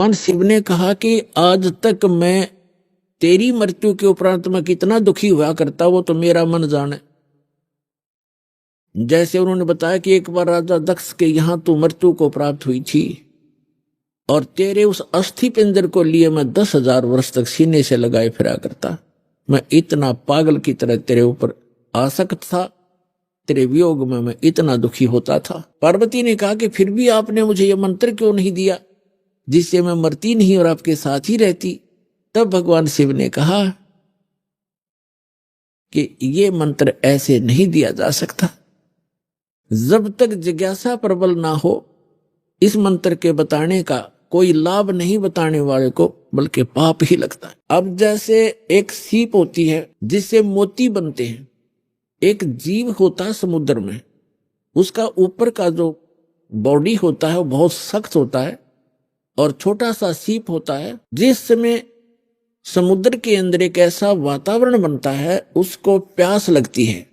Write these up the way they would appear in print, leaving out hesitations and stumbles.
भगवान शिव ने कहा कि आज तक मैं तेरी मृत्यु के उपरांत मैं कितना दुखी हुआ करता, वो तो मेरा मन जाने। जैसे उन्होंने बताया कि एक बार राजा दक्ष के यहां तू मृत्यु को प्राप्त हुई थी और तेरे उस अस्थि पिंजर को लिए मैं 10,000 वर्ष तक सीने से लगाए फिरा करता। मैं इतना पागल की तरह तेरे ऊपर आसक्त था, तेरे वियोग में मैं इतना दुखी होता था। पार्वती ने कहा कि फिर भी आपने मुझे यह मंत्र क्यों नहीं दिया जिससे मैं मरती नहीं और आपके साथ ही रहती। तब भगवान शिव ने कहा कि ये मंत्र ऐसे नहीं दिया जा सकता। जब तक जिज्ञासा प्रबल ना हो इस मंत्र के बताने का कोई लाभ नहीं बताने वाले को, बल्कि पाप ही लगता है। अब जैसे एक सीप होती है जिससे मोती बनते हैं, एक जीव होता है समुद्र में, उसका ऊपर का जो बॉडी होता है वो बहुत सख्त होता है और छोटा सा सीप होता है। जिस समय समुद्र के अंदर एक ऐसा वातावरण बनता है उसको प्यास लगती है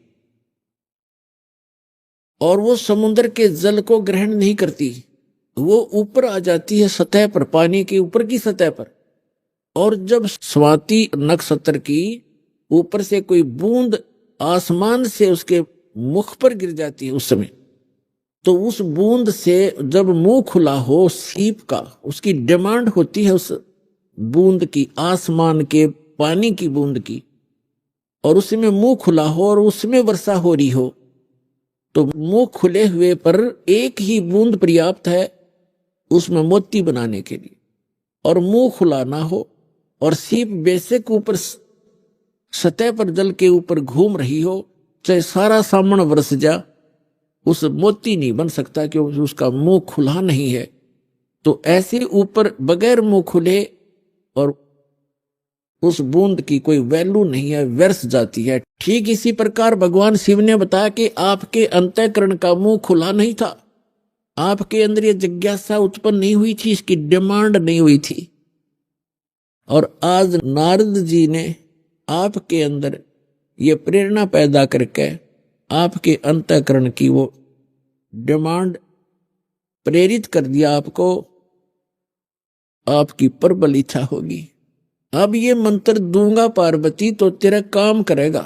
और वो समुद्र के जल को ग्रहण नहीं करती, वो ऊपर आ जाती है सतह पर, पानी के ऊपर की सतह पर। और जब स्वाति नक्षत्र की ऊपर से कोई बूंद आसमान से उसके मुख पर गिर जाती है उस समय, तो उस बूंद से जब मुंह खुला हो सीप का, उसकी डिमांड होती है उस बूंद की, आसमान के पानी की बूंद की, और उसमें मुंह खुला हो और उसमें वर्षा हो रही हो, तो मुंह खुले हुए पर एक ही बूंद पर्याप्त है उसमें मोती बनाने के लिए। और मुंह खुला ना हो और सीप बेशक ऊपर सतह पर जल के ऊपर घूम रही हो, चाहे सारा सामन बरस जा, उस मोती नहीं बन सकता क्योंकि उसका मुंह खुला नहीं है। तो ऐसे ऊपर बगैर मुंह खुले और उस बूंद की कोई वैल्यू नहीं है, व्यर्थ जाती है। ठीक इसी प्रकार भगवान शिव ने बताया कि आपके अंतःकरण का मुंह खुला नहीं था, आपके अंदर ये जिज्ञासा उत्पन्न नहीं हुई थी, इसकी डिमांड नहीं हुई थी। और आज नारद जी ने आपके अंदर ये प्रेरणा पैदा करके आपके अंतःकरण की वो डिमांड प्रेरित कर दिया आपको, आपकी प्रबल इच्छा होगी। अब ये मंत्र दूंगा पार्वती तो तेरा काम करेगा।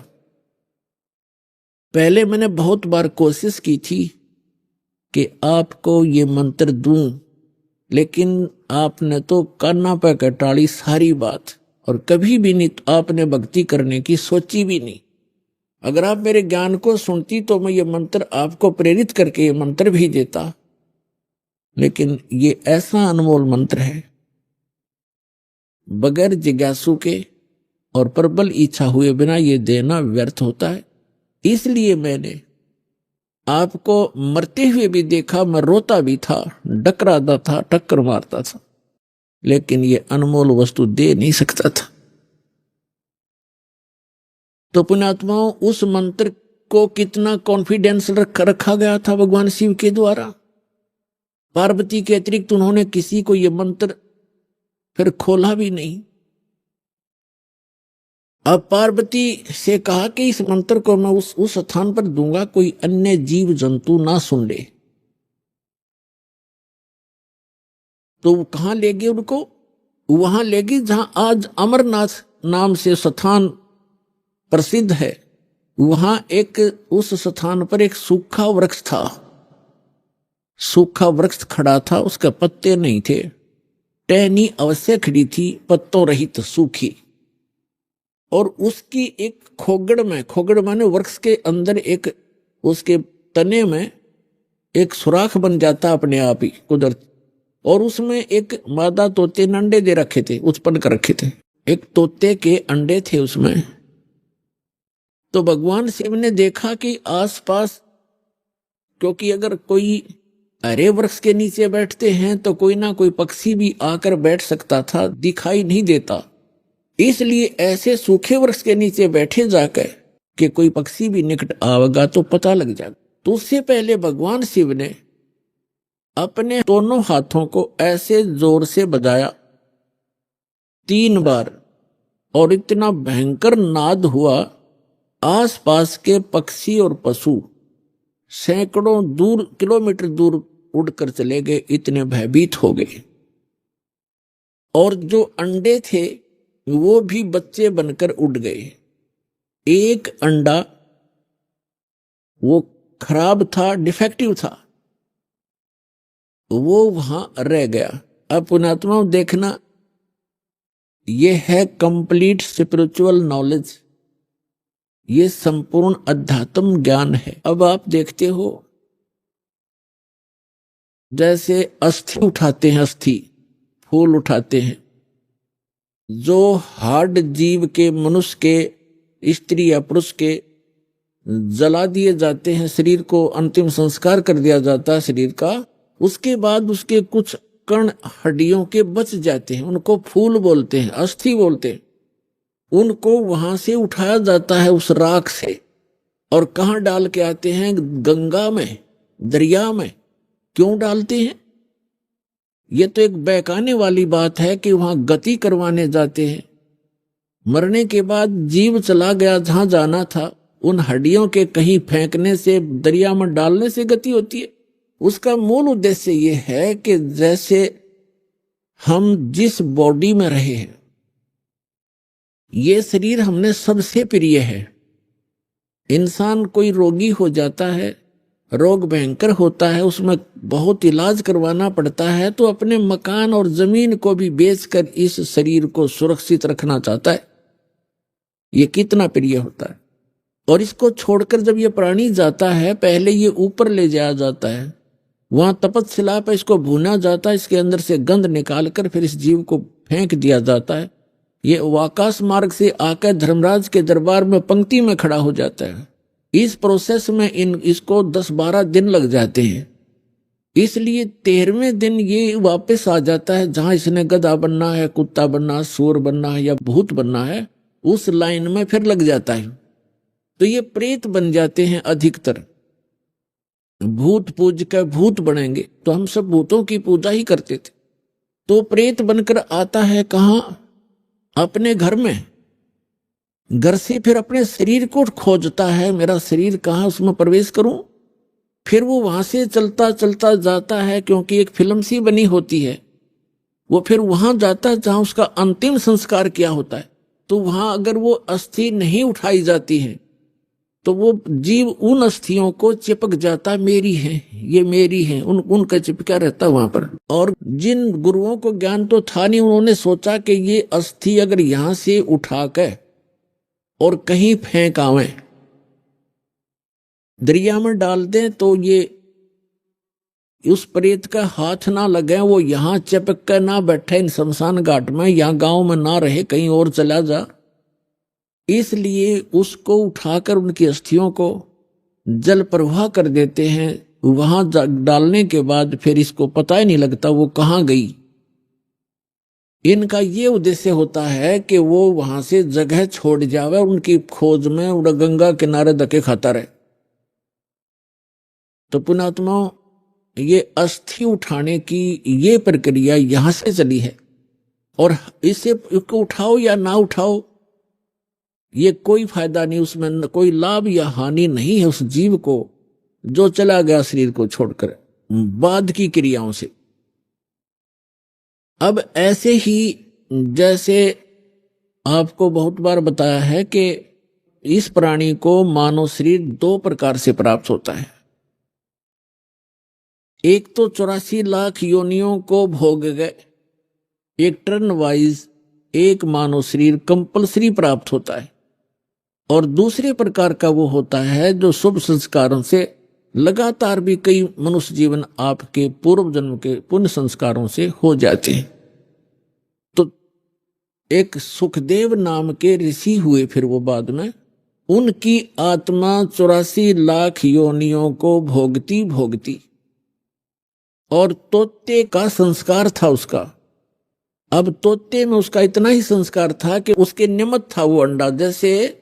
पहले मैंने बहुत बार कोशिश की थी कि आपको ये मंत्र दूं, लेकिन आपने तो कान्ना पे कटाड़ी सारी बात, और कभी भी नहीं आपने भक्ति करने की सोची भी नहीं। अगर आप मेरे ज्ञान को सुनती तो मैं ये मंत्र आपको प्रेरित करके ये मंत्र भी देता, लेकिन ये ऐसा अनमोल मंत्र है, बगैर जिज्ञासु के और प्रबल इच्छा हुए बिना ये देना व्यर्थ होता है। इसलिए मैंने आपको मरते हुए भी देखा, मैं रोता भी था, डकराता था, टक्कर मारता था, लेकिन ये अनमोल वस्तु दे नहीं सकता था। तो पुण्यात्माओं, उस मंत्र को कितना कॉन्फिडेंस रखा गया था भगवान शिव के द्वारा। पार्वती के अतिरिक्त उन्होंने किसी को यह मंत्र फिर खोला भी नहीं। अब पार्वती से कहा कि इस मंत्र को मैं उस स्थान पर दूंगा कोई अन्य जीव जंतु ना सुन ले। तो वो कहां ले गए उनको? वहां ले गए जहां आज अमरनाथ नाम से स्थान प्रसिद्ध है। वहां एक उस स्थान पर एक सूखा वृक्ष था, सूखा वृक्ष खड़ा था, उसके पत्ते नहीं थे, टहनी अवश्य खड़ी थी, पत्तों रहित सूखी। और उसकी एक खोगड़ माने वृक्ष के अंदर एक उसके तने में एक सुराख बन जाता अपने आप ही कुदरत, और उसमें एक मादा तोते ने अंडे दे रखे थे, उत्पन्न कर रखे थे, एक तोते के अंडे थे उसमें। तो भगवान शिव ने देखा कि आसपास, क्योंकि अगर कोई हरे वृक्ष के नीचे बैठते हैं तो कोई ना कोई पक्षी भी आकर बैठ सकता था, दिखाई नहीं देता, इसलिए ऐसे सूखे वृक्ष के नीचे बैठे जाकर कि कोई पक्षी भी निकट आवेगा तो पता लग जाएगा। तो उससे पहले भगवान शिव ने अपने दोनों हाथों को ऐसे जोर से बजाया 3 बार, और इतना भयंकर नाद हुआ, आसपास के पक्षी और पशु सैकड़ों दूर किलोमीटर दूर उड़कर चले गए, इतने भयभीत हो गए। और जो अंडे थे वो भी बच्चे बनकर उड़ गए। एक अंडा वो खराब था, डिफेक्टिव था, वो वहां रह गया। अब पुण्यात्मा देखना, ये है कंप्लीट स्पिरिचुअल नॉलेज, ये संपूर्ण अध्यात्म ज्ञान है। अब आप देखते हो जैसे अस्थि उठाते हैं, अस्थि फूल उठाते हैं, जो हार्ड जीव के, मनुष्य के, स्त्री या पुरुष के जला दिए जाते हैं, शरीर को अंतिम संस्कार कर दिया जाता है शरीर का, उसके बाद उसके कुछ कण हड्डियों के बच जाते हैं, उनको फूल बोलते हैं, अस्थि बोलते हैं। उनको वहां से उठाया जाता है उस राख से, और कहाँ डाल के आते हैं? गंगा में, दरिया में। क्यों डालते हैं? ये तो एक बहकाने वाली बात है कि वहां गति करवाने जाते हैं। मरने के बाद जीव चला गया जहां जाना था, उन हड्डियों के कहीं फेंकने से, दरिया में डालने से गति होती है। उसका मूल उद्देश्य ये है कि जैसे हम जिस बॉडी में रहे हैं, ये शरीर हमने सबसे प्रिय है। इंसान कोई रोगी हो जाता है, रोग भयंकर होता है, उसमें बहुत इलाज करवाना पड़ता है, तो अपने मकान और जमीन को भी बेचकर इस शरीर को सुरक्षित रखना चाहता है। ये कितना प्रिय होता है। और इसको छोड़कर जब ये प्राणी जाता है, पहले ये ऊपर ले जाया जाता है, वहां तपस्शिला पर इसको भूना जाता है, इसके अंदर से गंध निकालकर फिर इस जीव को फेंक दिया जाता है। ये आकाश मार्ग से आकर धर्मराज के दरबार में पंक्ति में खड़ा हो जाता है। इस प्रोसेस में इसको 10-12 दिन लग जाते हैं। इसलिए 13वें दिन ये वापस आ जाता है, जहां इसने गधा बनना है, कुत्ता बनना है, सूर बनना है या भूत बनना है, उस लाइन में फिर लग जाता है। तो ये प्रेत बन जाते हैं अधिकतर। भूत पूज कर भूत बनेंगे, तो हम सब भूतों की पूजा ही करते थे। तो प्रेत बनकर आता है कहां? अपने घर में। घर से फिर अपने शरीर को खोजता है, मेरा शरीर कहां, उसमें प्रवेश करूं। फिर वो वहां से चलता चलता जाता है, क्योंकि एक फिल्म सी बनी होती है, वो फिर वहां जाता है जहां उसका अंतिम संस्कार किया होता है। तो वहां अगर वो अस्थि नहीं उठाई जाती है, तो वो जीव उन अस्थियों को चिपक जाता, मेरी है, ये मेरी है, उनका चिपका रहता वहां पर। और जिन गुरुओं को ज्ञान तो था नहीं, उन्होंने सोचा कि ये अस्थि अगर यहां से उठाकर और कहीं फेंक आवे, दरिया में डाल दें, तो ये उस प्रेत का हाथ ना लगे, वो यहां चिपक कर ना बैठे इन शमशान घाट में, यहां गांव में ना रहे, कहीं और चला जा। इसलिए उसको उठाकर उनकी अस्थियों को जल प्रवाह कर देते हैं। वहां डालने के बाद फिर इसको पता ही नहीं लगता वो कहां गई। इनका ये उद्देश्य होता है कि वो वहां से जगह छोड़ जावे, उनकी खोज में उड़ा गंगा किनारे धक्के खाता रहे। तो पुण्यात्माओं, ये अस्थि उठाने की ये प्रक्रिया यहां से चली है। और इसे उठाओ या ना उठाओ, ये कोई फायदा नहीं, उसमें कोई लाभ या हानि नहीं है उस जीव को जो चला गया शरीर को छोड़कर बाद की क्रियाओं से। अब ऐसे ही जैसे आपको बहुत बार बताया है कि इस प्राणी को मानव शरीर 2 प्रकार से प्राप्त होता है। एक तो 84 लाख योनियों को भोग गए, एक टर्न वाइज एक मानव शरीर कंपलसरी प्राप्त होता है। और दूसरे प्रकार का वो होता है जो शुभ संस्कारों से लगातार भी कई मनुष्य जीवन आपके पूर्व जन्म के पुण्य संस्कारों से हो जाते हैं। तो एक सुखदेव नाम के ऋषि हुए, फिर वो बाद में उनकी आत्मा 84 लाख योनियों को भोगती भोगती, और तोते का संस्कार था उसका। अब तोते में उसका इतना ही संस्कार था कि उसके निमित्त था वो अंडा। जैसे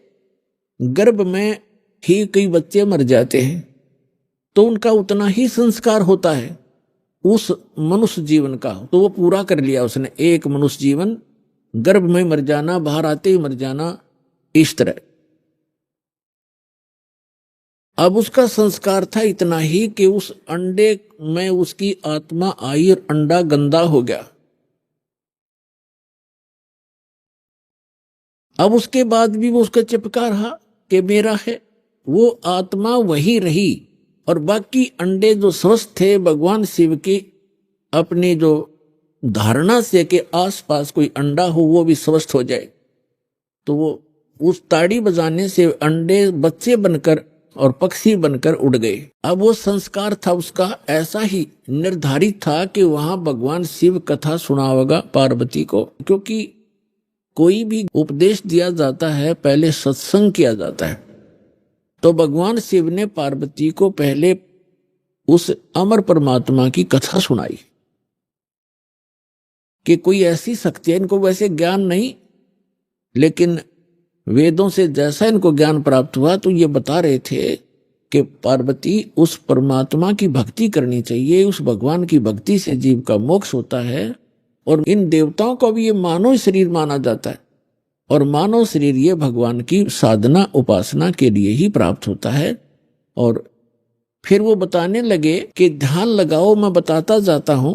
गर्भ में ही कई बच्चे मर जाते हैं, तो उनका उतना ही संस्कार होता है उस मनुष्य जीवन का, तो वो पूरा कर लिया उसने। एक मनुष्य जीवन, गर्भ में मर जाना, बाहर आते ही मर जाना, इस तरह। अब उसका संस्कार था इतना ही कि उस अंडे में उसकी आत्मा आई और अंडा गंदा हो गया। अब उसके बाद भी वो उसका चिपका रहा कि मेरा है, वो आत्मा वही रही, और बाकी अंडे जो स्वस्थ थे भगवान शिव की अपनी जो धारणा से कि आसपास कोई अंडा हो वो भी स्वस्थ हो जाए, तो वो उस ताड़ी बजाने से अंडे बच्चे बनकर और पक्षी बनकर उड़ गए। अब वो संस्कार था उसका ऐसा ही निर्धारित था कि वहां भगवान शिव कथा सुनावेगा पार्वती को, क्योंकि कोई भी उपदेश दिया जाता है पहले सत्संग किया जाता है। तो भगवान शिव ने पार्वती को पहले उस अमर परमात्मा की कथा सुनाई कि कोई ऐसी शक्ति है, इनको वैसे ज्ञान नहीं, लेकिन वेदों से जैसा इनको ज्ञान प्राप्त हुआ तो ये बता रहे थे कि पार्वती उस परमात्मा की भक्ति करनी चाहिए, उस भगवान की भक्ति से जीव का मोक्ष होता है। और इन देवताओं को भी ये मानव शरीर माना जाता है, और मानव शरीर ये भगवान की साधना उपासना के लिए ही प्राप्त होता है। और फिर वो बताने लगे कि ध्यान लगाओ, मैं बताता जाता हूं,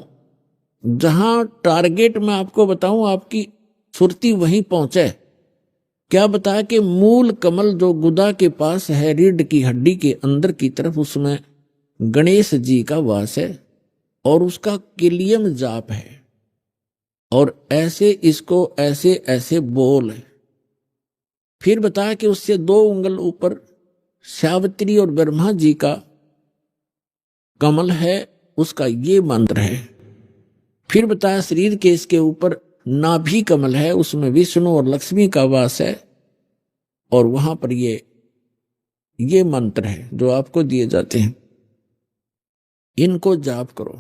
जहां टारगेट मैं आपको बताऊं आपकी सुरती वहीं पहुंचे। क्या बताया कि मूल कमल जो गुदा के पास है, रीढ़ की हड्डी के अंदर की तरफ, उसमें गणेश जी का वास है और उसका किलियम जाप है, और ऐसे इसको ऐसे ऐसे बोल है। फिर बताया कि उससे 2 उंगल ऊपर सावित्री और ब्रह्मा जी का कमल है, उसका ये मंत्र है। फिर बताया शरीर के इसके ऊपर नाभि कमल है, उसमें विष्णु और लक्ष्मी का वास है, और वहां पर ये मंत्र है जो आपको दिए जाते हैं, इनको जाप करो।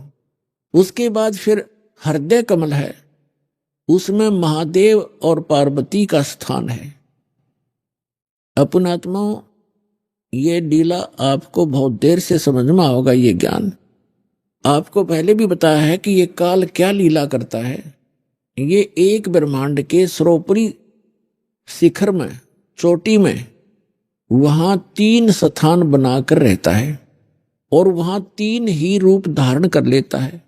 उसके बाद फिर हृदय कमल है, उसमें महादेव और पार्वती का स्थान है। अपनात्माओं, ये लीला आपको बहुत देर से समझ में होगा। ये ज्ञान आपको पहले भी बताया है कि ये काल क्या लीला करता है। ये एक ब्रह्मांड के सर्वोपरि शिखर में, चोटी में, वहां 3 स्थान बनाकर रहता है, और वहां 3 ही रूप धारण कर लेता है,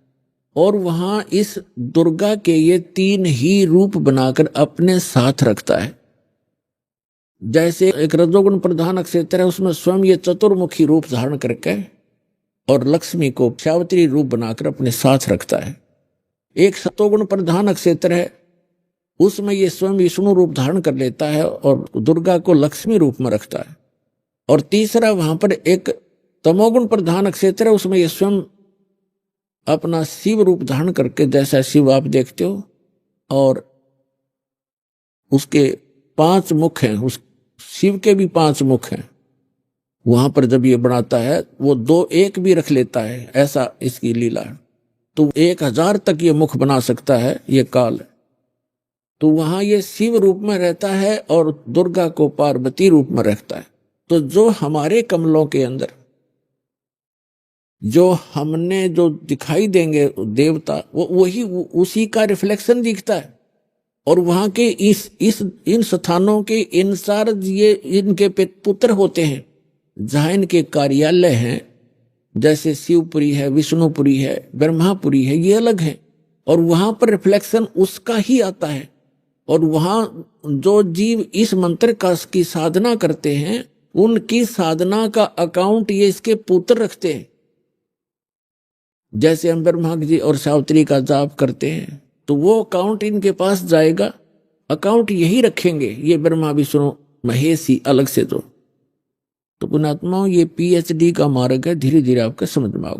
और वहां इस दुर्गा के ये 3 ही रूप बनाकर अपने साथ रखता है। जैसे एक रजोगुण प्रधान क्षेत्र है, उसमें स्वयं ये चतुर्मुखी रूप धारण करके और लक्ष्मी को सावित्री रूप बनाकर अपने साथ रखता है। एक सतोगुण प्रधान क्षेत्र है, उसमें ये स्वयं विष्णु रूप धारण कर लेता है और दुर्गा को लक्ष्मी रूप में रखता है। और तीसरा वहां पर एक तमोगुण प्रधान क्षेत्र है, उसमें ये स्वयं अपना शिव रूप धारण करके, जैसा शिव आप देखते हो, और उसके 5 मुख हैं, उस शिव के भी 5 मुख हैं। वहां पर जब ये बनाता है वो 2-1 भी रख लेता है, ऐसा इसकी लीला है। तो 1000 तक ये मुख बना सकता है ये काल। तो वहां ये शिव रूप में रहता है और दुर्गा को पार्वती रूप में रखता है। तो जो हमारे कमलों के अंदर जो हमने जो दिखाई देंगे देवता, वो वही उसी का रिफ्लेक्शन दिखता है। और वहां के इन स्थानों के इंचार्ज ये इनके पुत्र होते हैं, जहां इनके कार्यालय हैं, जैसे शिवपुरी है, विष्णुपुरी है, ब्रह्मापुरी है, ये अलग है, और वहां पर रिफ्लेक्शन उसका ही आता है। और वहां जो जीव इस मंत्र की साधना करते हैं, उनकी साधना का अकाउंट ये इसके पुत्र रखते हैं। जैसे हम ब्रह्मा जी और सावित्री का जाप करते हैं, तो वो अकाउंट इनके पास जाएगा, अकाउंट यही रखेंगे ये ब्रह्मा विष्णु महेश ही अलग से। तो पुण्यात्माओं, ये PhD का मार्ग है, धीरे धीरे आपका समझ में आओगे।